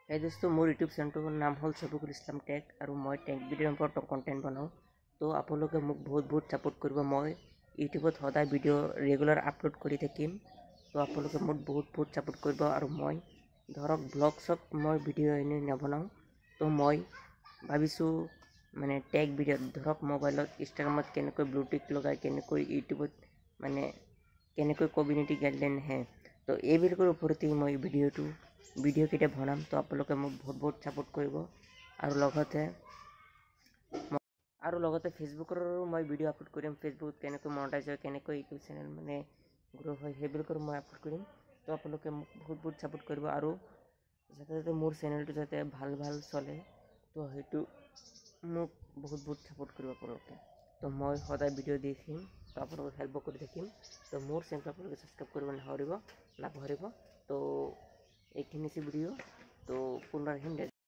এই দোস্তো মোৰ ইউটিউব চেনেলটোৰ নাম হ'ল ছবিকুল ইছলাম টেক আৰু মই টেক ভিডিঅ'ৰ ওপৰত কণ্টেণ্ট বনাওঁ। তো আপোনালোকে মোক বহুত ছাপোৰ্ট কৰিব। মই ইউটিউবত সদায় ভিডিঅ' ৰেগুলাৰ আপলোড কৰি থাকিম। তো আপোনালোকে মোক বহুত ছাপোৰ্ট কৰিব। আৰু মই ধৰক ব্লগ চব মই ভিডিঅ' এনেই নবনাওঁ। তো মই ভাবিছোঁ মানে টেক ভিডিঅ'ত ধৰক মোবাইলত ইনষ্টাগ্ৰামত কেনেকৈ ব্লুটুথ লগাই কেনেকৈ ইউটিউবত মানে কেনেকৈ কমিউনিটি গাইডলাইন আহে। তো এইবিলাকৰ ওপৰতেই মই ভিডিঅ' কেইটা বনাম। তো আপোনালোকে মোক বহুত ছাপোৰ্ট কৰিব। আৰু লগতে ফেচবুকৰো মই ভিডিঅ' আপলোড কৰিম। ফেচবুকত কেনেকৈ মনিটাইজ হয়, কেনেকৈ ইউটিউব চেনেল মানে গ্ৰ' হয়, সেইবিলাকৰ মই আপলোড কৰিম। তো আপোনালোকে মোক বহুত ছাপোৰ্ট কৰিব। আৰু যাতে মোৰ চেনেলটো যাতে ভাল চলে, তো সেইটো মোক বহুত ছাপোৰ্ট কৰিব আপোনালোকে। তো মই সদায় ভিডিঅ' দি থাকিম। তো আপোনালোকক হেল্প কৰি থাকিম। তো মোৰ চেনেলটো আপোনালোকে ছাবস্ক্ৰাইব কৰিব নাপাহৰিব। তো এইখিনি ভিডিঅ' তো পুনৰ আহিম।